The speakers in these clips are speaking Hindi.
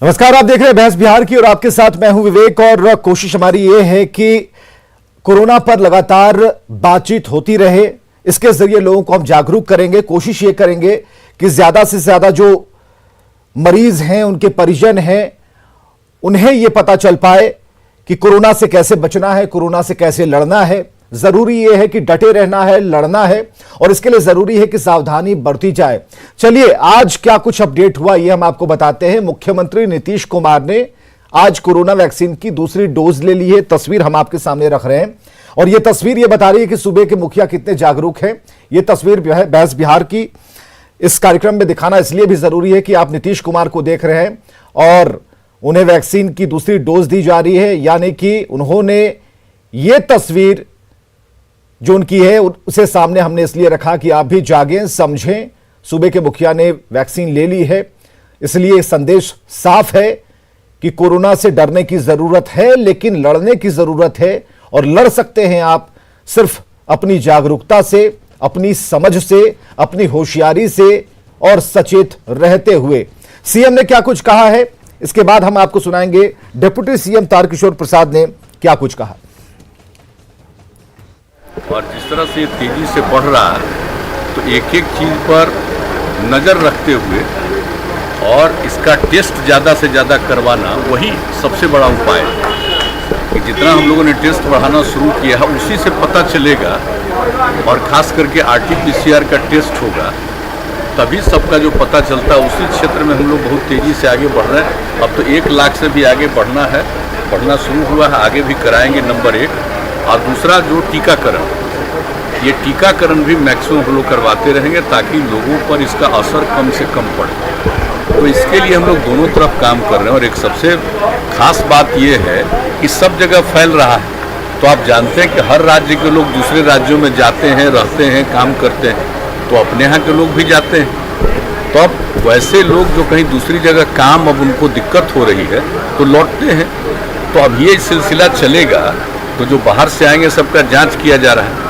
नमस्कार, आप देख रहे हैं बहस बिहार की और आपके साथ मैं हूं विवेक। और कोशिश हमारी यह है कि कोरोना पर लगातार बातचीत होती रहे, इसके जरिए लोगों को हम जागरूक करेंगे। कोशिश ये करेंगे कि ज्यादा से ज्यादा जो मरीज हैं, उनके परिजन हैं, उन्हें यह पता चल पाए कि कोरोना से कैसे बचना है, कोरोना से कैसे लड़ना है। जरूरी यह है कि डटे रहना है, लड़ना है, और इसके लिए जरूरी है कि सावधानी बरती जाए। चलिए, आज क्या कुछ अपडेट हुआ ये हम आपको बताते हैं। मुख्यमंत्री नीतीश कुमार ने आज कोरोना वैक्सीन की दूसरी डोज ले ली है। तस्वीर हम आपके सामने रख रहे हैं और यह तस्वीर यह बता रही है कि सूबे के मुखिया कितने जागरूक हैं। यह तस्वीर बहस बिहार की इस कार्यक्रम में दिखाना इसलिए भी जरूरी है कि आप नीतीश कुमार को देख रहे हैं और उन्हें वैक्सीन की दूसरी डोज दी जा रही है, यानी कि उन्होंने यह तस्वीर जो उनकी है उसे सामने हमने इसलिए रखा कि आप भी जागें, समझें। सूबे के मुखिया ने वैक्सीन ले ली है, इसलिए संदेश साफ है कि कोरोना से डरने की जरूरत है, लेकिन लड़ने की जरूरत है। और लड़ सकते हैं आप सिर्फ अपनी जागरूकता से, अपनी समझ से, अपनी होशियारी से और सचेत रहते हुए। सीएम ने क्या कुछ कहा है, इसके बाद हम आपको सुनाएंगे डिप्टी सीएम तारकिशोर प्रसाद ने क्या कुछ कहा। और जिस तरह से तेजी से बढ़ रहा है, तो एक एक चीज़ पर नज़र रखते हुए और इसका टेस्ट ज़्यादा से ज़्यादा करवाना वही सबसे बड़ा उपाय है। कि जितना हम लोगों ने टेस्ट बढ़ाना शुरू किया है, उसी से पता चलेगा, और ख़ास करके RT-PCR का टेस्ट होगा, तभी सबका जो पता चलता है। उसी क्षेत्र में हम लोग बहुत तेज़ी से आगे बढ़ रहे हैं। अब तो 1 लाख से भी आगे बढ़ना है, बढ़ना शुरू हुआ है, आगे भी कराएंगे, नंबर 1। और दूसरा जो टीकाकरण, ये टीकाकरण भी मैक्सिमम हम लोग करवाते रहेंगे ताकि लोगों पर इसका असर कम से कम पड़े। तो इसके लिए हम लोग दोनों तरफ काम कर रहे हैं। और एक सबसे खास बात ये है कि सब जगह फैल रहा है। तो आप जानते हैं कि हर राज्य के लोग दूसरे राज्यों में जाते हैं, रहते हैं, काम करते हैं, तो अपने यहाँ के लोग भी जाते हैं। तो अब वैसे लोग जो कहीं दूसरी जगह काम, अब उनको दिक्कत हो रही है तो लौटते हैं। तो अब ये सिलसिला चलेगा। तो जो बाहर से आएंगे सबका जांच किया जा रहा है।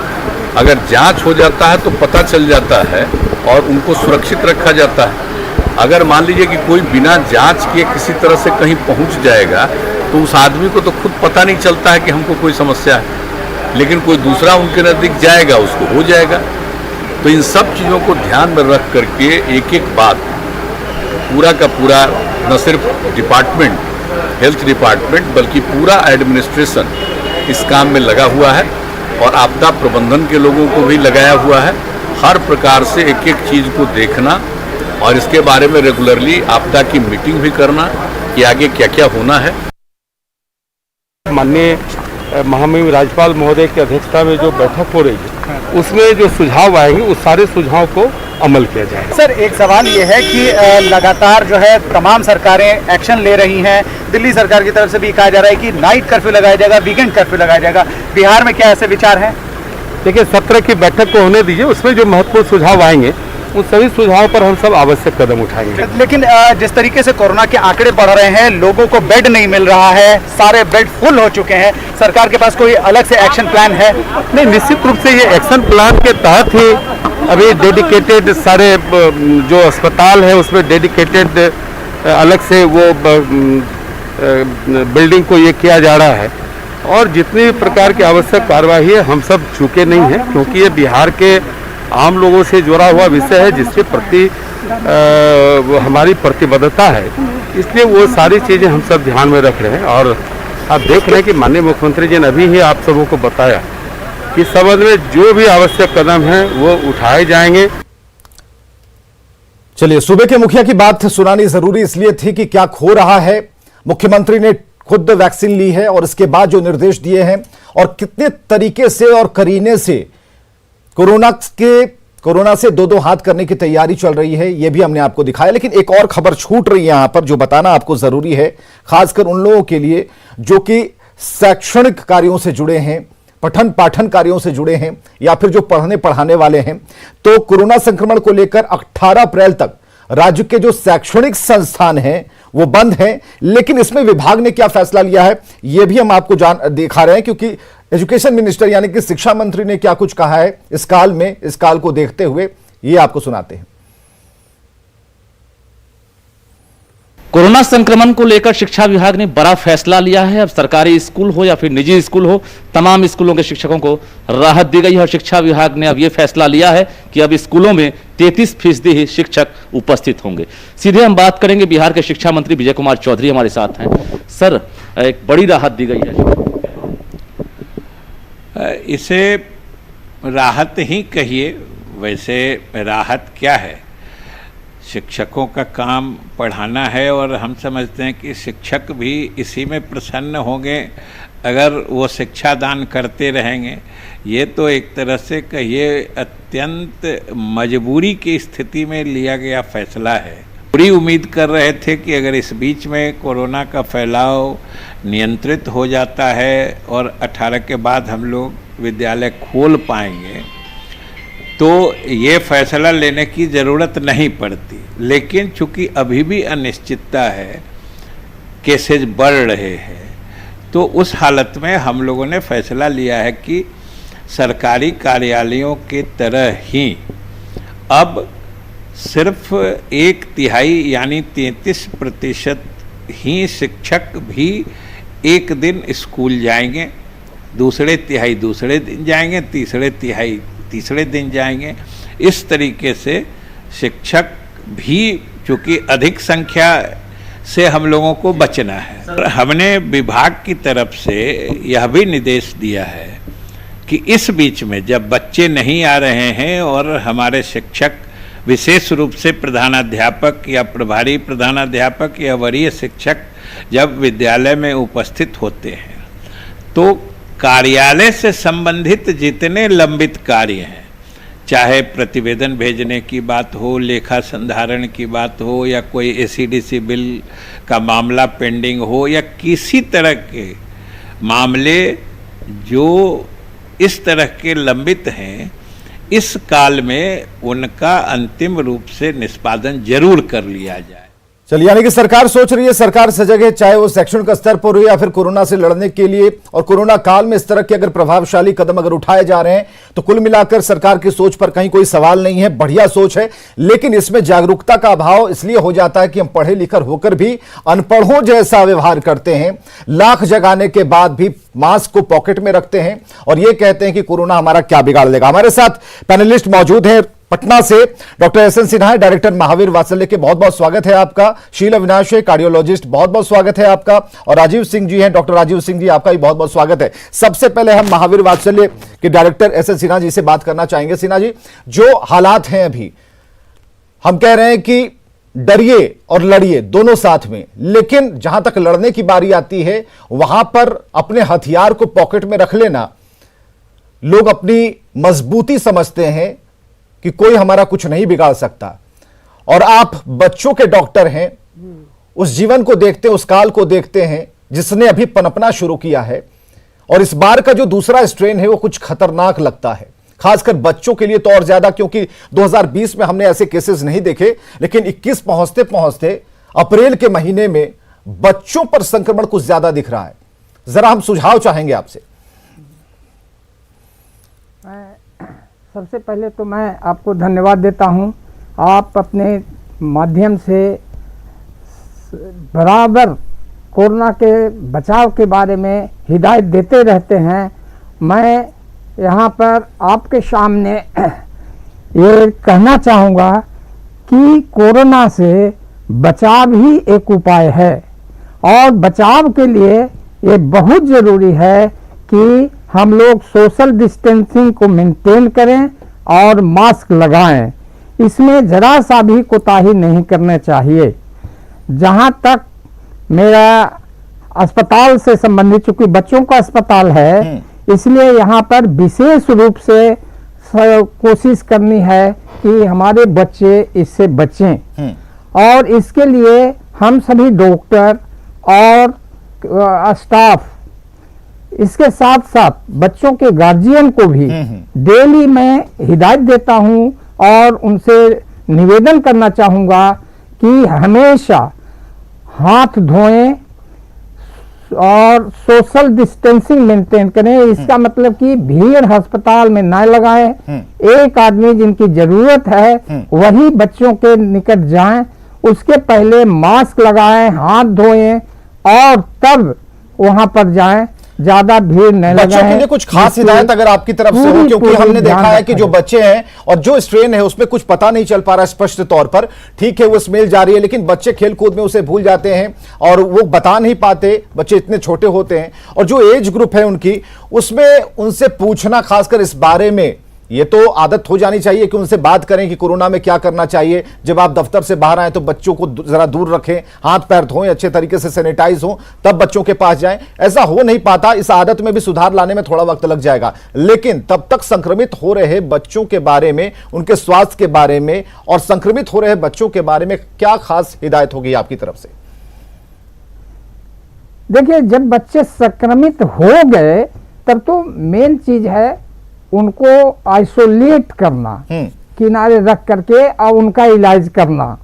अगर जांच हो जाता है तो पता चल जाता है और उनको सुरक्षित रखा जाता है। अगर मान लीजिए कि कोई बिना जांच किए किसी तरह से कहीं पहुंच जाएगा, तो उस आदमी को तो खुद पता नहीं चलता है कि हमको कोई समस्या है, लेकिन कोई दूसरा उनके नज़दीक जाएगा, उसको हो जाएगा। तो इन सब चीज़ों को ध्यान में रख करके एक एक बात पूरा का पूरा, न सिर्फ डिपार्टमेंट, हेल्थ डिपार्टमेंट, बल्कि पूरा एडमिनिस्ट्रेशन इस काम में लगा हुआ है। और आपदा प्रबंधन के लोगों को भी लगाया हुआ है। हर प्रकार से एक एक चीज़ को देखना और इसके बारे में रेगुलरली आपदा की मीटिंग भी करना कि आगे क्या क्या होना है। माननीय महामहिम राज्यपाल महोदय की अध्यक्षता में जो बैठक हो रही है, उसमें जो सुझाव आएंगे उस सारे सुझाव को अमल किया जाए। सर, एक सवाल ये है कि लगातार जो है तमाम सरकारें एक्शन ले रही हैं। दिल्ली सरकार की तरफ से भी कहा जा रहा है कि नाइट कर्फ्यू लगाया जाएगा, वीकेंड कर्फ्यू लगाया जाएगा। बिहार में क्या ऐसे विचार हैं? देखिए, 17 की बैठक को होने दीजिए, उसमें जो महत्वपूर्ण सुझाव आएंगे उन सभी सुझावों पर हम सब आवश्यक कदम उठाएंगे। लेकिन जिस तरीके से कोरोना के आंकड़े बढ़ रहे हैं, लोगों को बेड नहीं मिल रहा है, सारे बेड फुल हो चुके हैं, सरकार के पास कोई अलग से एक्शन प्लान है? नहीं, निश्चित रूप से ये एक्शन प्लान के तहत ही अभी डेडिकेटेड सारे जो अस्पताल है उसमें डेडिकेटेड अलग से वो बिल्डिंग को ये किया जा रहा है। और जितनी प्रकार की आवश्यक कार्यवाही है, हम सब चूके नहीं हैं, क्योंकि ये बिहार के आम लोगों से जुड़ा हुआ विषय है, जिसके प्रति हमारी प्रतिबद्धता है। इसलिए वो सारी चीज़ें हम सब ध्यान में रख रहे हैं। और आप देख रहे हैं कि माननीय मुख्यमंत्री जी ने अभी ही आप सबों को बताया कि संबंध में जो भी आवश्यक कदम हैं वो उठाए जाएंगे। चलिए, सूबे के मुखिया की बात सुनानी जरूरी इसलिए थी कि क्या खो रहा है। मुख्यमंत्री ने खुद वैक्सीन ली है और इसके बाद जो निर्देश दिए हैं और कितने तरीके से और करीने से कोरोना से दो हाथ करने की तैयारी चल रही है, यह भी हमने आपको दिखाया। लेकिन एक और खबर छूट रही है यहां पर, जो बताना आपको जरूरी है, खासकर उन लोगों के लिए जो कि शैक्षणिक कार्यों से जुड़े हैं, पठन पाठन कार्यों से जुड़े हैं, या फिर जो पढ़ने पढ़ाने वाले हैं। तो कोरोना संक्रमण को लेकर 18 अप्रैल तक राज्य के जो शैक्षणिक संस्थान हैं वो बंद हैं। लेकिन इसमें विभाग ने क्या फैसला लिया है यह भी हम आपको दिखा रहे हैं, क्योंकि एजुकेशन मिनिस्टर यानी कि शिक्षा मंत्री ने क्या कुछ कहा है इस काल को देखते हुए, ये आपको सुनाते हैं। कोरोना संक्रमण को लेकर शिक्षा विभाग ने बड़ा फैसला लिया है। अब सरकारी स्कूल हो या फिर निजी स्कूल हो, तमाम स्कूलों के शिक्षकों को राहत दी गई है और शिक्षा विभाग ने अब यह फैसला लिया है कि अब स्कूलों में 33% ही शिक्षक उपस्थित होंगे। सीधे हम बात करेंगे, बिहार के शिक्षा मंत्री विजय कुमार चौधरी हमारे साथ हैं। सर, एक बड़ी राहत दी गई है। इसे राहत ही कहिए, वैसे राहत क्या है? शिक्षकों का काम पढ़ाना है और हम समझते हैं कि शिक्षक भी इसी में प्रसन्न होंगे अगर वो शिक्षा दान करते रहेंगे। ये तो एक तरह से कहिए अत्यंत मजबूरी की स्थिति में लिया गया फैसला है। पूरी उम्मीद कर रहे थे कि अगर इस बीच में कोरोना का फैलाव नियंत्रित हो जाता है और 18 के बाद हम लोग विद्यालय खोल पाएंगे तो ये फैसला लेने की ज़रूरत नहीं पड़ती। लेकिन चूंकि अभी भी अनिश्चितता है, केसेज बढ़ रहे हैं, तो उस हालत में हम लोगों ने फैसला लिया है कि सरकारी कार्यालयों के तरह ही अब सिर्फ 1/3 यानी 33% ही शिक्षक भी एक दिन स्कूल जाएंगे, दूसरे तिहाई दूसरे दिन जाएंगे, तीसरे तिहाई तीसरे दिन जाएंगे। इस तरीके से शिक्षक भी, चूँकि अधिक संख्या से हम लोगों को बचना है, हमने विभाग की तरफ से यह भी निर्देश दिया है कि इस बीच में जब बच्चे नहीं आ रहे हैं और हमारे शिक्षक विशेष रूप से प्रधानाध्यापक या प्रभारी प्रधानाध्यापक या वरीय शिक्षक जब विद्यालय में उपस्थित होते हैं तो कार्यालय से संबंधित जितने लंबित कार्य हैं, चाहे प्रतिवेदन भेजने की बात हो, लेखा संधारण की बात हो, या कोई एसीडीसी बिल का मामला पेंडिंग हो, या किसी तरह के मामले जो इस तरह के लंबित हैं, इस काल में उनका अंतिम रूप से निष्पादन जरूर कर लिया जाए। चलिए, यानी कि सरकार सोच रही है, सरकार सजग है, चाहे वो शैक्षणिक का स्तर पर हो या फिर कोरोना से लड़ने के लिए। और कोरोना काल में इस तरह के अगर प्रभावशाली कदम अगर उठाए जा रहे हैं तो कुल मिलाकर सरकार की सोच पर कहीं कोई सवाल नहीं है, बढ़िया सोच है। लेकिन इसमें जागरूकता का अभाव इसलिए हो जाता है कि हम पढ़े लिखे होकर भी अनपढ़ों जैसा व्यवहार करते हैं, लाख जगाने के बाद भी मास्क को पॉकेट में रखते हैं और ये कहते हैं कि कोरोना हमारा क्या बिगाड़ देगा। हमारे साथ पैनलिस्ट मौजूद हैं। पटना से doctor S N Sinha, director Mahavir Vatsalya के, बहुत बहुत स्वागत है आपका। शील अविनाश है, कार्डियोलॉजिस्ट, बहुत बहुत स्वागत है आपका। और राजीव सिंह जी हैं, डॉक्टर राजीव सिंह जी, आपका भी बहुत बहुत स्वागत है। सबसे पहले हम महावीर वात्सल्य के director S N Sinha ji से बात करना चाहेंगे। सिन्हा जी, जो हालात हैं अभी, हम कह रहे हैं कि डरिए और लड़िए दोनों साथ में, लेकिन जहां तक लड़ने की बारी आती है वहां पर अपने हथियार को पॉकेट में रख लेना लोग अपनी मजबूती समझते हैं कि कोई हमारा कुछ नहीं बिगाड़ सकता। और आप बच्चों के डॉक्टर हैं, उस जीवन को देखते हैं, उस काल को देखते हैं जिसने अभी पनपना शुरू किया है। और इस बार का जो दूसरा स्ट्रेन है वो कुछ खतरनाक लगता है, खासकर बच्चों के लिए तो और ज्यादा, क्योंकि 2020 में हमने ऐसे केसेस नहीं देखे, लेकिन 21 पहुंचते पहुंचते अप्रैल के महीने में बच्चों पर संक्रमण कुछ ज्यादा दिख रहा है। जरा हम सुझाव चाहेंगे आपसे। सबसे पहले तो मैं आपको धन्यवाद देता हूं। आप अपने माध्यम से बराबर कोरोना के बचाव के बारे में हिदायत देते रहते हैं। मैं यहाँ पर आपके सामने ये कहना चाहूँगा कि कोरोना से बचाव ही एक उपाय है और बचाव के लिए ये बहुत ज़रूरी है कि हम लोग सोशल डिस्टेंसिंग को मेंटेन करें और मास्क लगाएं। इसमें ज़रा सा भी कोताही नहीं करना चाहिए। जहाँ तक मेरा अस्पताल से संबंधित, चूँकि बच्चों का अस्पताल है, इसलिए यहाँ पर विशेष रूप से कोशिश करनी है कि हमारे बच्चे इससे बचें। और इसके लिए हम सभी डॉक्टर और स्टाफ, इसके साथ साथ बच्चों के गार्जियन को भी डेली मैं हिदायत देता हूं और उनसे निवेदन करना चाहूँगा कि हमेशा हाथ धोएं और सोशल डिस्टेंसिंग मेंटेन करें। इसका मतलब कि भीड़ अस्पताल में ना लगाएं। एक आदमी जिनकी जरूरत है वही बच्चों के निकट जाएं उसके पहले मास्क लगाएं, हाथ धोएं और तब वहां पर जाएं। ज्यादा भीड़ न बच्चों के लगाएं। लिए कुछ खास हिदायत अगर आपकी तरफ से हो, पूरी क्योंकि हमने देखा है कि जो ध्यान बच्चे हैं और जो स्ट्रेन है उसमें कुछ पता नहीं चल पा रहा है स्पष्ट तौर पर। ठीक है, वो स्मेल जा रही है, लेकिन बच्चे खेल कूद में उसे भूल जाते हैं और वो बता नहीं पाते, बच्चे इतने छोटे होते हैं। और जो एज ग्रुप है उनकी, उसमें उनसे पूछना खासकर इस बारे में, ये तो आदत हो जानी चाहिए कि उनसे बात करें कि कोरोना में क्या करना चाहिए। जब आप दफ्तर से बाहर आए तो बच्चों को जरा दूर रखें, हाथ पैर धोएं, अच्छे तरीके से सैनिटाइज हो, तब बच्चों के पास जाएं। ऐसा हो नहीं पाता, इस आदत में भी सुधार लाने में थोड़ा वक्त लग जाएगा, लेकिन तब तक संक्रमित हो रहे बच्चों के बारे में, उनके स्वास्थ्य के बारे में और संक्रमित हो रहे बच्चों के बारे में क्या खास हिदायत होगी आपकी तरफ से? देखिए, जब बच्चे संक्रमित हो गए तब तो मेन चीज है उनको आइसोलेट करना, किनारे रख करके और उनका इलाज करना।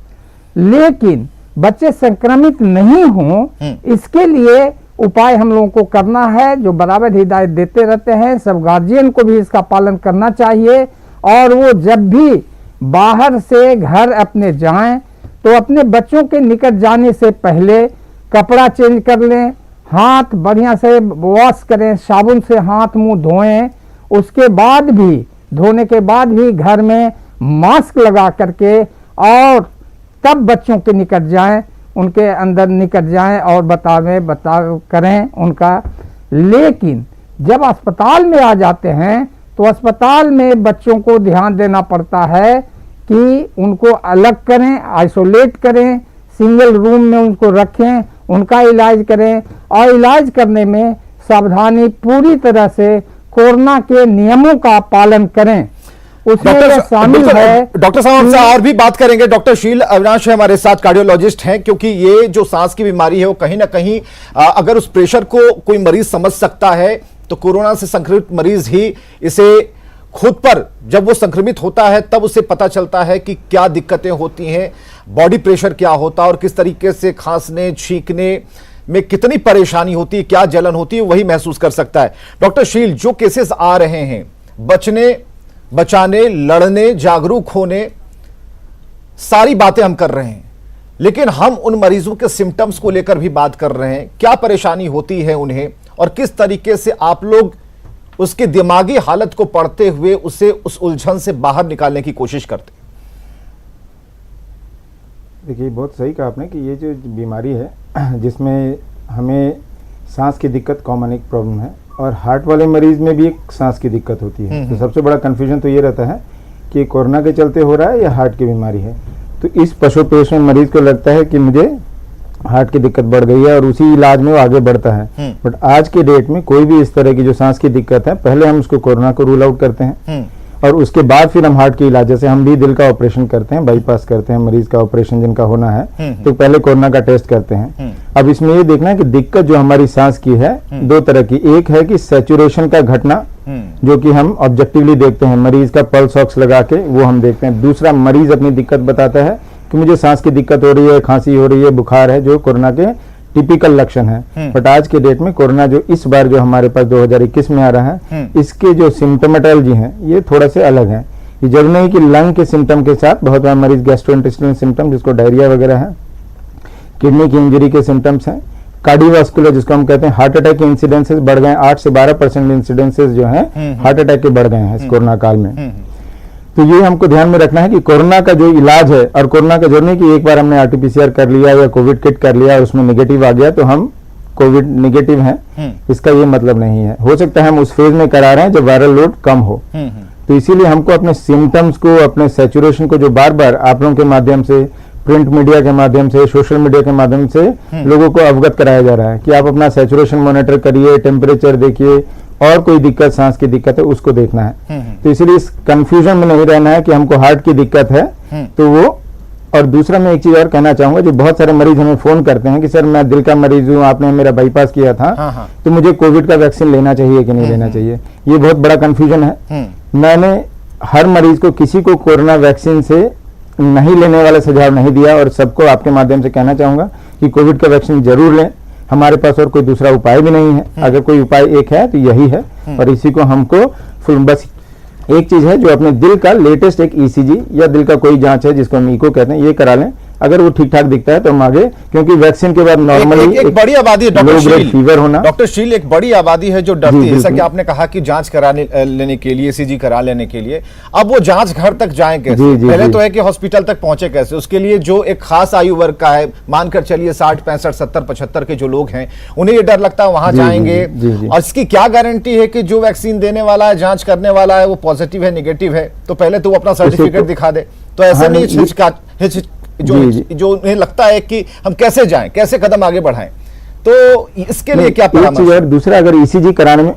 लेकिन बच्चे संक्रमित नहीं हों, इसके लिए उपाय हम लोगों को करना है, जो बराबर हिदायत देते रहते हैं। सब गार्जियन को भी इसका पालन करना चाहिए और वो जब भी बाहर से घर अपने जाएं तो अपने बच्चों के निकट जाने से पहले कपड़ा चेंज कर लें, हाथ बढ़िया से वॉश करें, साबुन से हाथ मुंह धोएं। उसके बाद भी, धोने के बाद भी घर में मास्क लगा करके और तब बच्चों के निकट जाएं, उनके अंदर निकट जाएं और बता करें उनका। लेकिन जब अस्पताल में आ जाते हैं तो अस्पताल में बच्चों को ध्यान देना पड़ता है कि उनको अलग करें, आइसोलेट करें, सिंगल रूम में उनको रखें, उनका इलाज करें और इलाज करने में सावधानी पूरी तरह से कोरोना के नियमों का पालन करें। उसमें शामिल है। डॉक्टर साहब आपसे और भी बात करेंगे। डॉक्टर शील अविनाश है हमारे साथ, कार्डियोलॉजिस्ट हैं, क्योंकि ये जो सांस की बीमारी है वो कहीं ना कहीं अगर उस प्रेशर को कोई मरीज समझ सकता है तो कोरोना से संक्रमित मरीज ही इसे खुद पर, जब वो संक्रमित होता है तब उसे पता चलता है कि क्या दिक्कतें होती हैं, बॉडी प्रेशर क्या होता है और किस तरीके से खांसने छींकने में कितनी परेशानी होती है, क्या जलन होती है, वही महसूस कर सकता है। डॉक्टर शील, जो केसेस आ रहे हैं, बचने, बचाने, लड़ने, जागरूक होने, सारी बातें हम कर रहे हैं, लेकिन हम उन मरीजों के सिम्टम्स को लेकर भी बात कर रहे हैं। क्या परेशानी होती है उन्हें और किस तरीके से आप लोग उसकी दिमागी हालत को पढ़ते हुए उसे उस उलझन से बाहर निकालने की कोशिश करते हैं? देखिए, बहुत सही कहा आपने कि ये जो बीमारी है जिसमें हमें सांस की दिक्कत कॉमन एक प्रॉब्लम है और हार्ट वाले मरीज में भी एक सांस की दिक्कत होती है। तो सबसे बड़ा कन्फ्यूजन तो ये रहता है कि कोरोना के चलते हो रहा है या हार्ट की बीमारी है। तो इस पशुपेश में मरीज को लगता है कि मुझे हार्ट की दिक्कत बढ़ गई है और उसी इलाज में वो आगे बढ़ता है। बट आज के डेट में कोई भी इस तरह की जो सांस की दिक्कत है, पहले हम उसको कोरोना को रूल आउट करते हैं और उसके बाद फिर हम हार्ट के इलाज, जैसे हम भी दिल का ऑपरेशन करते हैं, बाईपास करते हैं, मरीज का ऑपरेशन जिनका होना है तो पहले कोरोना का टेस्ट करते हैं। अब इसमें ये देखना है कि दिक्कत जो हमारी सांस की है दो तरह की, एक है कि सैचुरेशन का घटना जो कि हम ऑब्जेक्टिवली देखते हैं, मरीज का पल्स ऑक्स लगा के वो हम देखते हैं। दूसरा, मरीज अपनी दिक्कत बताता है कि मुझे सांस की दिक्कत हो रही है, खांसी हो रही है, बुखार है, जो कोरोना के टिपिकल लक्षण है। बट आज के डेट में कोरोना जो इस बार जो हमारे पास 2021 में आ रहा है, इसके जो सिम्टोमेटोलॉजी हैं ये थोड़ा से अलग है। ये जरूरी नहीं कि लंग के सिम्टम के साथ, बहुत बार मरीज गैस्ट्रोइंटेस्टाइनल सिम्टम जिसको डायरिया वगैरह है, किडनी की इंजरी के सिम्टम्स हैं, कार्डियोवास्कुलर जिसको हम कहते हैं हार्ट अटैक के इंसिडेंसेस बढ़ गए, 8 से 12% इंसिडेंसेस जो हैं हार्ट अटैक के बढ़ गए हैं इस कोरोना काल में। तो ये हमको ध्यान में रखना है कि कोरोना का जो इलाज है, और कोरोना का जरूरी नहीं कि एक बार हमने आरटीपीसीआर कर लिया या कोविड किट कर लिया और उसमें नेगेटिव आ गया तो हम कोविड नेगेटिव हैं, इसका ये मतलब नहीं है। हो सकता है हम उस फेज में करा रहे हैं जब वायरल लोड कम हो। तो इसीलिए हमको अपने सिम्टम्स को, अपने सैचुरेशन को, जो बार बार आप लोगों के माध्यम से, प्रिंट मीडिया के माध्यम से, सोशल मीडिया के माध्यम से लोगों को अवगत कराया जा रहा है कि आप अपना सैचुरेशन मॉनिटर करिए, टेम्परेचर देखिए, और कोई दिक्कत, सांस की दिक्कत है उसको देखना है। तो इसीलिए इस कंफ्यूजन में नहीं रहना है कि हमको हार्ट की दिक्कत है तो वो। और दूसरा मैं एक चीज और कहना चाहूंगा, जो बहुत सारे मरीज हमें फोन करते हैं कि सर मैं दिल का मरीज हूँ, आपने मेरा बाईपास किया था, तो मुझे कोविड का वैक्सीन लेना चाहिए कि नहीं लेना चाहिए। ये बहुत बड़ा कंफ्यूजन है। मैंने हर मरीज को, किसी को कोरोना वैक्सीन से नहीं लेने वाला सुझाव नहीं दिया और सबको आपके माध्यम से कहना चाहूंगा कि कोविड का वैक्सीन जरूर लें। हमारे पास और कोई दूसरा उपाय भी नहीं है, अगर कोई उपाय एक है तो यही है। और इसी को हमको बस एक चीज है, जो अपने दिल का लेटेस्ट एक ईसीजी या दिल का कोई जांच है जिसको हम इको कहते हैं, ये करा लें। अगर वो ठीक ठाक दिखता है तो हम आगे, क्योंकि वैक्सीन के बाद नॉर्मली एक बड़ी आबादी है डॉक्टर शील, फीवर होना, डॉक्टर शील एक बड़ी आबादी है जो डरती है, जैसा कि आपने कहा कि जांच कराने लेने के लिए, ईसीजी करा लेने के लिए, अब वो जांच घर तक जाएं कैसे? पहले तो है कि हॉस्पिटल तक पहुंचे कैसे, उसके लिए जो एक खास आयु वर्ग का है, मानकर चलिए 60, 65, 70, 75 के जो लोग हैं, उन्हें ये डर लगता है वहां जाएंगे, और इसकी क्या गारंटी है कि जो वैक्सीन देने वाला है, जांच करने वाला है, वो पॉजिटिव है, निगेटिव है? तो पहले तो वो अपना सर्टिफिकेट दिखा दे। तो ऐसे में जो उन्हें लगता है कि हम कैसे जाएं, कैसे कदम आगे बढ़ाएं, तो इसके लिए क्या परामर्श है? दूसरा, अगर ईसीजी कराने में,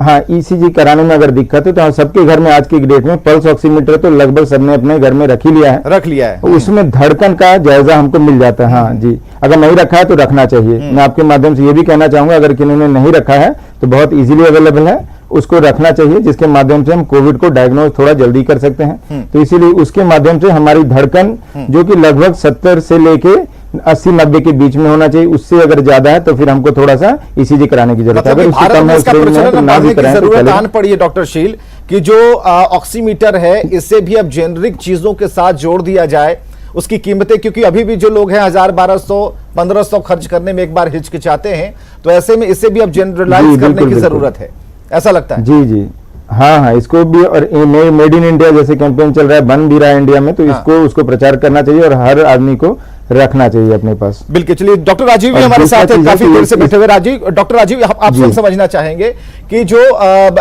हाँ, ईसीजी कराने में अगर दिक्कत है तो सबके घर में आज की डेट में पल्स ऑक्सीमीटर तो लगभग सबने अपने घर में रख लिया है। उसमें धड़कन का जायजा हमको मिल जाता है। हाँ जी, अगर नहीं रखा है तो रखना चाहिए। मैं आपके माध्यम से ये भी कहना चाहूंगा, अगर किसी ने नहीं रखा है तो बहुत इजीली अवेलेबल है, उसको रखना चाहिए, जिसके माध्यम से हम कोविड को डायग्नोज थोड़ा जल्दी कर सकते हैं। तो इसीलिए उसके माध्यम से हमारी धड़कन जो कि लगभग 70 से लेके 80-90 के बीच में होना चाहिए, उससे अगर ज्यादा है तो फिर हमको थोड़ा सा ईसीजी कराने की जरूरत है। अगर उससे कम है जरूरत आन पड़ी है डॉक्टर शील कि जो ऑक्सीमीटर है, इससे भी अब जेनरिक चीजों के साथ जोड़ दिया जाए, उसकी कीमतें, क्योंकि अभी भी जो लोग हैं 1000, 1200, 1500 खर्च करने में एक बार हिचकिचाते हैं, तो ऐसे में इसे भी अब जनरलाइज करने की जरूरत है, ऐसा लगता है? जी जी, हाँ, इसको भी, और मेड इन इंडिया जैसे कैंपेन चल रहा है, बन भी रहा है इंडिया में, तो इसको उसको प्रचार करना चाहिए और हर आदमी को रखना चाहिए अपने पास। बिल्कुल। चलिए, डॉक्टर राजीव भी हमारे साथ काफी देर से बैठे हुए। राजीव, डॉक्टर राजीव, आप सब समझना चाहेंगे कि जो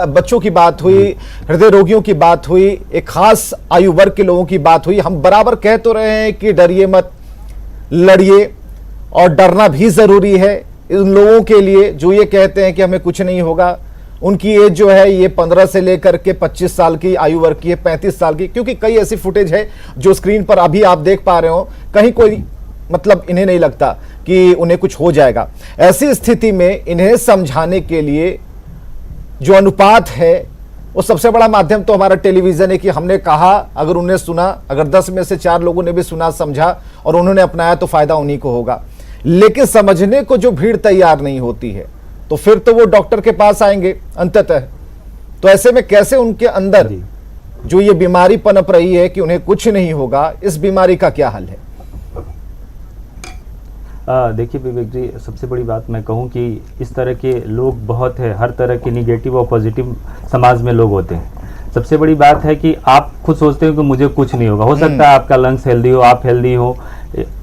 बच्चों की बात हुई, हृदय रोगियों की बात हुई, एक खास आयु वर्ग के लोगों की बात हुई, हम बराबर कह तो रहे हैं कि डरिए मत, लड़िए, और डरना भी जरूरी है उन लोगों के लिए जो ये कहते हैं कि हमें कुछ नहीं होगा। उनकी एज जो है ये 15 से लेकर के 25 साल की आयु वर्ग की है, 35 साल की, क्योंकि कई ऐसी फुटेज है जो स्क्रीन पर अभी आप देख पा रहे हो, कहीं कोई मतलब इन्हें नहीं लगता कि उन्हें कुछ हो जाएगा। ऐसी स्थिति में इन्हें समझाने के लिए जो अनुपात है, वो सबसे बड़ा माध्यम तो हमारा टेलीविजन है कि हमने कहा, अगर उन्हें सुना, अगर 10 में से 4 लोगों ने भी सुना, समझा और उन्होंने अपनाया, तो फायदा उन्हीं को होगा। लेकिन समझने को जो भीड़ तैयार नहीं होती है, तो फिर तो वो डॉक्टर के पास आएंगे अंततः। तो ऐसे में कैसे उनके अंदर जो ये बीमारी पनप रही है कि उन्हें कुछ नहीं होगा, इस बीमारी का क्या हल है? देखिए विवेक जी, सबसे बड़ी बात मैं कहूं कि इस तरह के लोग बहुत है, हर तरह के निगेटिव और पॉजिटिव समाज में लोग होते हैं। सबसे बड़ी बात है कि आप खुद सोचते हो कि मुझे कुछ नहीं होगा, हो सकता है आपका लंग्स हेल्दी हो, आप हेल्दी हो,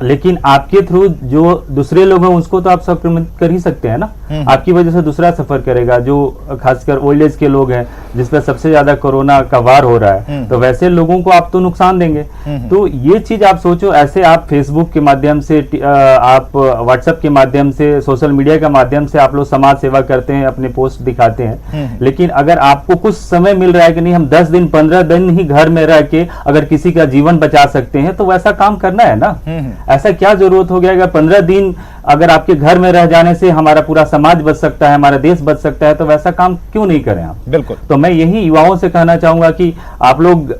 लेकिन आपके थ्रू जो दूसरे लोग हैं उसको तो आप संक्रमित कर ही सकते हैं ना। आपकी वजह से दूसरा सफर करेगा, जो खासकर ओल्ड एज के लोग हैं जिस पर सबसे ज्यादा कोरोना का वार हो रहा है, तो वैसे लोगों को आप तो नुकसान देंगे। तो ये चीज आप सोचो, ऐसे आप फेसबुक के माध्यम से, आप व्हाट्सएप के माध्यम से, सोशल मीडिया के माध्यम से आप लोग समाज सेवा करते हैं, अपने पोस्ट दिखाते हैं, लेकिन अगर आपको कुछ समय मिल रहा है कि नहीं हम 10 दिन 15 दिन ही घर में रह के अगर किसी का जीवन बचा सकते हैं, तो वैसा काम करना है ना। ऐसा क्या जरूरत हो गया अगर 15 दिन अगर आपके घर में रह जाने से हमारा पूरा समाज बच सकता है, हमारा देश बच सकता है, तो वैसा काम क्यों नहीं करें आप? बिल्कुल। तो मैं यही युवाओं से कहना चाहूंगा कि आप लोग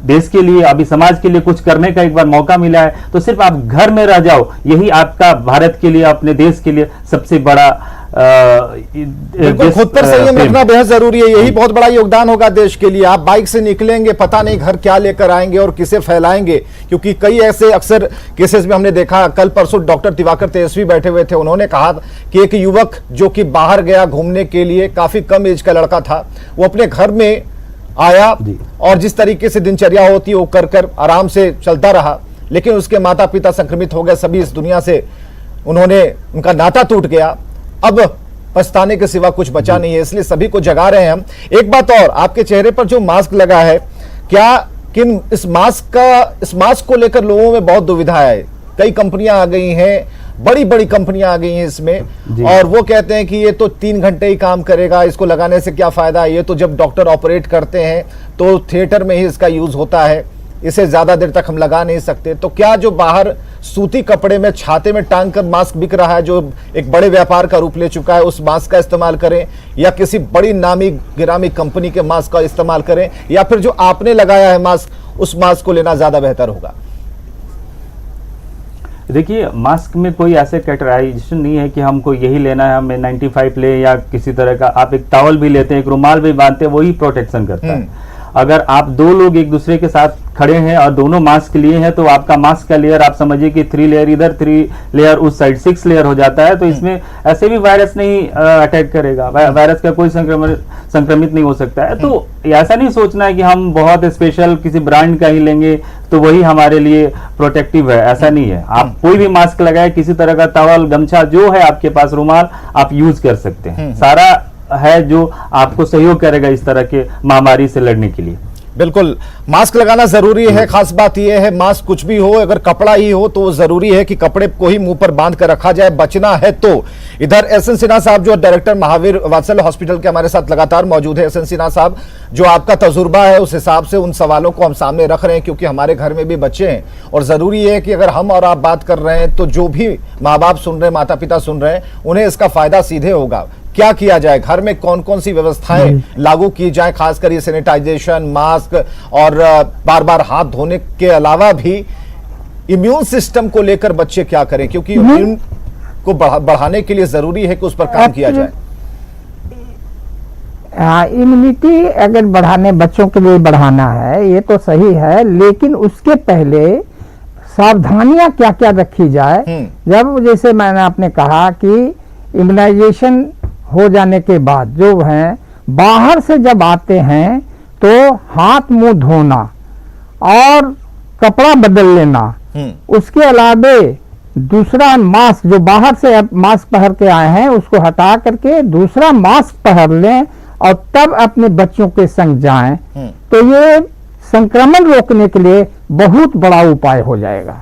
देश के लिए, अभी समाज के लिए कुछ करने का एक बार मौका मिला है, तो सिर्फ आप घर में रह जाओ, यही आपका भारत के लिए, अपने देश के लिए सबसे बड़ा खुद पर संयम रखना बेहद जरूरी है। यही बहुत बड़ा योगदान होगा देश के लिए। आप बाइक से निकलेंगे, पता नहीं घर क्या लेकर आएंगे और किसे फैलाएंगे, क्योंकि कई ऐसे अक्सर केसेस में हमने देखा। कल परसों डॉक्टर दिवाकर तेजस्वी बैठे हुए थे, उन्होंने कहा कि एक युवक जो कि बाहर गया घूमने के लिए, काफी कम एज का लड़का था, वो अपने घर में आया और जिस तरीके से दिनचर्या होती है वो कर आराम से चलता रहा, लेकिन उसके माता पिता संक्रमित हो गए, सभी इस दुनिया से उनका नाता टूट गया। अब पछताने के सिवा कुछ बचा नहीं है, इसलिए सभी को जगा रहे हैं हम। एक बात और, आपके चेहरे पर जो मास्क लगा है, क्या इस मास्क को लेकर लोगों में बहुत दुविधा है। कई कंपनियां आ गई हैं, बड़ी बड़ी कंपनियां आ गई हैं इसमें, और वो कहते हैं कि ये तो 3 घंटे ही काम करेगा, इसको लगाने से क्या फायदा है, ये तो जब डॉक्टर ऑपरेट करते हैं तो थिएटर में ही इसका यूज होता है, इसे ज्यादा देर तक हम लगा नहीं सकते। तो क्या जो बाहर सूती कपड़े में छाते में टांग कर मास्क बिक रहा है, जो एक बड़े व्यापार का रूप ले चुका है, उस मास्क का इस्तेमाल करें, या किसी बड़ी नामी गिरामी कंपनी के मास्क का इस्तेमाल करें, या फिर जो आपने लगाया है मास्क, उस मास्क को लेना ज्यादा बेहतर होगा? देखिए, मास्क में कोई ऐसे कैटेगराइजेशन नहीं है कि हमको यही लेना है, हमें 95 ले, या किसी तरह का आप एक टॉवल भी लेते हैं, एक रुमाल भी बांधते हैं, वही प्रोटेक्शन करता है। अगर आप दो लोग एक दूसरे के साथ खड़े हैं और दोनों मास्क लिए हैं, तो आपका मास्क का लेयर आप समझिए कि 3 लेयर इधर, 3 लेयर उस साइड, 6 लेयर हो जाता है। तो इसमें ऐसे भी वायरस नहीं अटैक करेगा, वायरस का कोई संक्रमित नहीं हो सकता है। तो ऐसा नहीं सोचना है कि हम बहुत स्पेशल किसी ब्रांड का ही लेंगे तो वही हमारे लिए प्रोटेक्टिव है, ऐसा नहीं है। आप कोई भी मास्क लगाए, किसी तरह का टॉवल, गमछा जो है आपके पास, रुमाल, आप यूज कर सकते हैं। सारा है जो आपको सहयोग करेगा इस तरह के महामारी से लड़ने के लिए। बिल्कुल, मास्क लगाना जरूरी है। खास बात यह है, मास्क कुछ भी हो, अगर कपड़ा ही हो तो जरूरी है कि कपड़े को ही मुंह पर बांध कर रखा जाए, बचना है तो। इधर एस एन सिन्हा साहब जो डायरेक्टर महावीर वात्सल्य हॉस्पिटल के हमारे साथ लगातार मौजूद है। एस एन सिन्हा साहब, जो आपका तजुर्बा है उस हिसाब से उन सवालों को हम सामने रख रहे हैं, क्योंकि हमारे घर में भी बच्चे हैं और जरूरी है कि अगर हम और आप बात कर रहे हैं तो जो भी माँ बाप सुन रहे हैं, माता पिता सुन रहे हैं, उन्हें इसका फायदा सीधे होगा। क्या किया जाए, घर में कौन कौन सी व्यवस्थाएं लागू की जाए, खासकर ये सैनिटाइजेशन, मास्क और बार बार हाथ धोने के अलावा भी इम्यून सिस्टम को लेकर बच्चे क्या करें, क्योंकि इम्यून को बढ़ाने के लिए जरूरी है कि उस पर काम किया जाए। इम्यूनिटी अगर बढ़ाने, बच्चों के लिए बढ़ाना है ये तो सही है, लेकिन उसके पहले सावधानियां क्या क्या रखी जाए। जब जैसे मैंने आपने कहा कि इम्यूनाइजेशन हो जाने के बाद जो है बाहर से जब आते हैं तो हाथ मुंह धोना और कपड़ा बदल लेना, उसके अलावा दूसरा मास्क, जो बाहर से मास्क पहन के आए हैं उसको हटा करके दूसरा मास्क पहन लें और तब अपने बच्चों के संग जाएं, तो ये संक्रमण रोकने के लिए बहुत बड़ा उपाय हो जाएगा।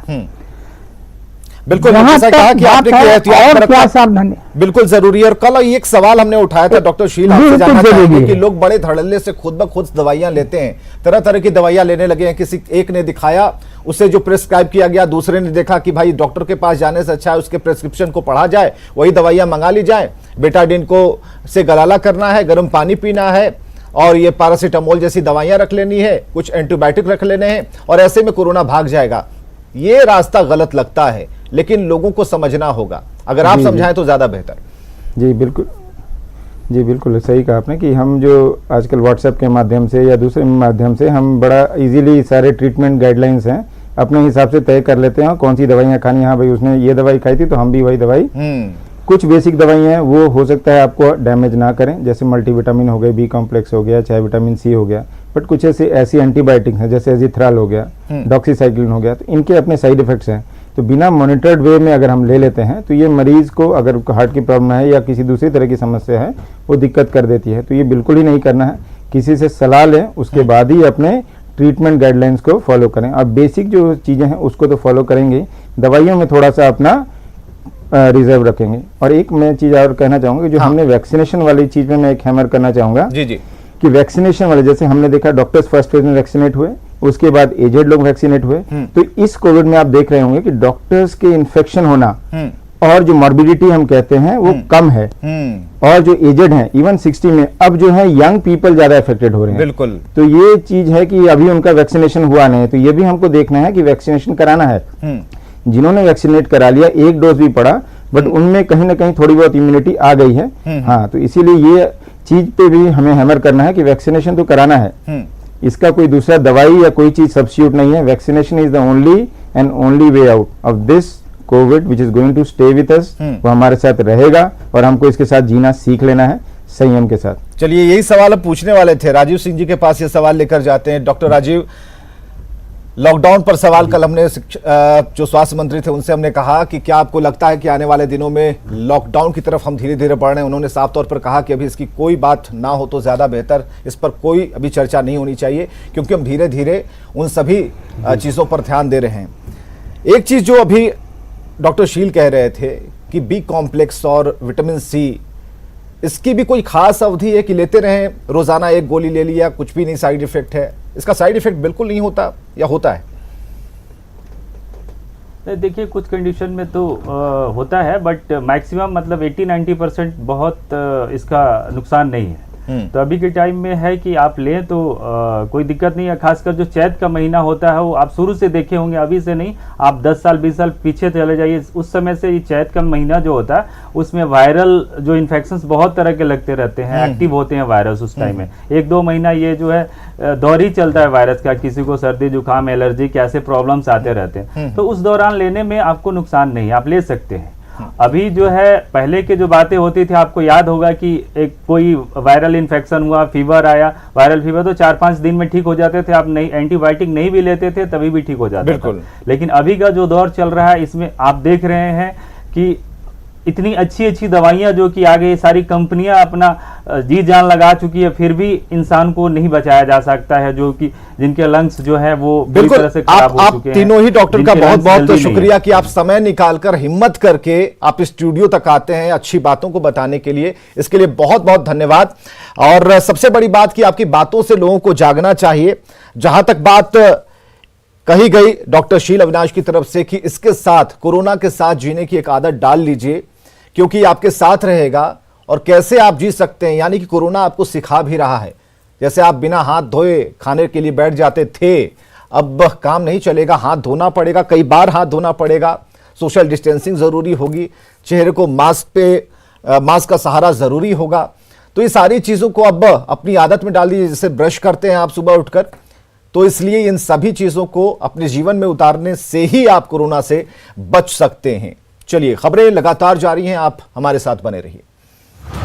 बिल्कुल, जैसा कहा कि आपने क्या सावधानी बिल्कुल जरूरी है। और कल एक सवाल हमने उठाया था डॉक्टर शील, आपसे जानना चाहेंगे कि लोग बड़े धड़ल्ले से खुद ब खुद दवाइयां लेते हैं, तरह तरह की दवाइयां लेने लगे हैं। किसी एक ने दिखाया, उसे जो प्रिस्क्राइब किया गया, दूसरे ने देखा कि भाई डॉक्टर के पास जाने से अच्छा है उसके प्रिस्क्रिप्शन को पढ़ा जाए, वही दवाइयां मंगा ली जाए। बेटाडिन को से गलाला करना है, गर्म पानी पीना है और ये पैरासीटामोल जैसी दवाइयां रख लेनी है, कुछ एंटीबायोटिक रख लेने हैं और ऐसे में कोरोना भाग जाएगा। ये रास्ता गलत लगता है, लेकिन लोगों को समझना होगा। अगर आप समझाएं तो ज्यादा बेहतर। जी बिल्कुल सही कहा आपने कि हम जो आजकल व्हाट्सएप के माध्यम से या दूसरे माध्यम से हम बड़ा इजीली सारे ट्रीटमेंट गाइडलाइंस हैं अपने हिसाब से तय कर लेते हैं, कौन सी दवाइयाँ खानी है। हाँ भाई, उसने ये दवाई खाई थी तो हम भी वही दवाई। कुछ बेसिक दवाइयाँ हैं वो हो सकता है आपको डैमेज ना करें, जैसे मल्टीविटामिन हो गए, बी कॉम्प्लेक्स हो गया, चाहे विटामिन सी हो गया। बट कुछ ऐसी एंटीबायोटिक हैं जैसे एजिथ्राल हो गया, डॉक्सीसाइक्लिन हो गया, तो इनके अपने साइड इफेक्ट्स हैं। तो बिना मॉनिटर्ड वे में अगर हम ले लेते हैं तो ये मरीज को, अगर हार्ट की प्रॉब्लम है या किसी दूसरी तरह की समस्या है, वो दिक्कत कर देती है। तो ये बिल्कुल ही नहीं करना है। किसी से सलाह लें, उसके बाद ही अपने ट्रीटमेंट गाइडलाइंस को फॉलो करें। और बेसिक जो चीज़ें हैं उसको तो फॉलो करेंगे, दवाइयों में थोड़ा सा अपना रिजर्व रखेंगे। और एक मैं चीज़ और कहना चाहूँगा, जो हमने वैक्सीनेशन वाली चीज़ में मैं एक हैमर करना चाहूँगा जी कि वैक्सीनेशन वाले, जैसे हमने देखा डॉक्टर्स फर्स्ट फेज में वैक्सीनेट हुए, उसके बाद एजेड लोग वैक्सीनेट हुए। तो इस कोविड में आप देख रहे होंगे कि डॉक्टर्स के इन्फेक्शन होना और जो मॉर्बिडिटी हम कहते हैं वो कम है। और जो एजेड हैं इवन 60 में, अब जो है यंग पीपल ज्यादा अफेक्टेड हो रहे हैं। बिल्कुल, तो ये चीज है कि अभी उनका वैक्सीनेशन हुआ नहीं है, तो ये भी हमको देखना है कि वैक्सीनेशन कराना है। जिन्होंने वैक्सीनेट करा लिया, एक डोज भी पड़ा, बट उनमें कहीं ना कहीं थोड़ी बहुत इम्यूनिटी आ गई है। हाँ, तो इसीलिए ये चीज पे भी हमें हैमर करना है कि वैक्सीनेशन तो कराना है। इसका कोई दूसरा दवाई या कोई चीज सब्स्टिट्यूट नहीं है। Vaccination is the only and only way out of this covid which is going to stay with us. वो हमारे साथ रहेगा और हमको इसके साथ जीना सीख लेना है संयम के साथ। चलिए, यही सवाल अब पूछने वाले थे, राजीव सिंह जी के पास ये सवाल लेकर जाते हैं। डॉक्टर राजीव, लॉकडाउन पर सवाल कल हमने जो स्वास्थ्य मंत्री थे उनसे हमने कहा कि क्या आपको लगता है कि आने वाले दिनों में लॉकडाउन की तरफ हम धीरे धीरे बढ़ रहे हैं। उन्होंने साफ तौर पर कहा कि अभी इसकी कोई बात ना हो तो ज़्यादा बेहतर, इस पर कोई अभी चर्चा नहीं होनी चाहिए, क्योंकि हम धीरे धीरे उन सभी चीज़ों पर ध्यान दे रहे हैं। एक चीज़ जो अभी डॉक्टर शील कह रहे थे कि बी कॉम्प्लेक्स और विटामिन सी, इसकी भी कोई खास अवधि है कि लेते रहें, रोजाना एक गोली ले लिया, कुछ भी नहीं साइड इफेक्ट है? इसका साइड इफेक्ट बिल्कुल नहीं होता या होता है? देखिए, कुछ कंडीशन में तो होता है, बट मैक्सिमम मतलब 80-90% बहुत इसका नुकसान नहीं है। तो अभी के टाइम में है कि आप लें तो कोई दिक्कत नहीं है। खासकर जो चैत का महीना होता है वो आप शुरू से देखे होंगे, अभी से नहीं, आप 10 साल 20 साल पीछे चले जाइए, उस समय से ये चैत का महीना जो होता है उसमें वायरल जो इन्फेक्शंस बहुत तरह के लगते रहते हैं, एक्टिव होते हैं वायरस उस टाइम में। 1-2 महीना ये जो है दौर ही चलता है वायरस का, किसी को सर्दी जुकाम एलर्जी के ऐसे प्रॉब्लम्स आते रहते हैं। तो उस दौरान लेने में आपको नुकसान नहीं, आप ले सकते हैं। अभी जो है पहले के जो बातें होती थी, आपको याद होगा कि एक कोई वायरल इन्फेक्शन हुआ, फीवर आया, वायरल फीवर तो 4-5 दिन में ठीक हो जाते थे, आप नहीं एंटीबायोटिक नहीं भी लेते थे तभी भी ठीक हो जाता था। लेकिन अभी का जो दौर चल रहा है इसमें आप देख रहे हैं कि इतनी अच्छी अच्छी दवाइयां जो कि आगे सारी कंपनियां अपना जी जान लगा चुकी है, फिर भी इंसान को नहीं बचाया जा सकता है, जो कि जिनके लंग्स जो है वो पूरी तरह से खराब हो चुके हैं। तीनों ही डॉक्टर का बहुत बहुत शुक्रिया कि आप समय निकालकर हिम्मत करके आप स्टूडियो तक आते हैं अच्छी बातों को बताने के लिए, इसके लिए बहुत बहुत धन्यवाद। और सबसे बड़ी बात कि आपकी बातों से लोगों को जागना चाहिए। जहां तक बात कही गई डॉक्टर शील अविनाश की तरफ से कि इसके साथ, कोरोना के साथ जीने की एक आदत डाल लीजिए, क्योंकि आपके साथ रहेगा और कैसे आप जी सकते हैं, यानी कि कोरोना आपको सिखा भी रहा है। जैसे आप बिना हाथ धोए खाने के लिए बैठ जाते थे, अब काम नहीं चलेगा, हाथ धोना पड़ेगा, कई बार हाथ धोना पड़ेगा, सोशल डिस्टेंसिंग जरूरी होगी, चेहरे को मास्क का सहारा जरूरी होगा। तो ये सारी चीजों को अब अपनी आदत में डाल दीजिए। जैसे ब्रश करते हैं आप सुबह उठकर, तो इसलिए इन सभी चीजों को अपने जीवन में उतारने से ही आप कोरोना से बच सकते हैं। चलिए, खबरें लगातार जारी हैं, आप हमारे साथ बने रहिए।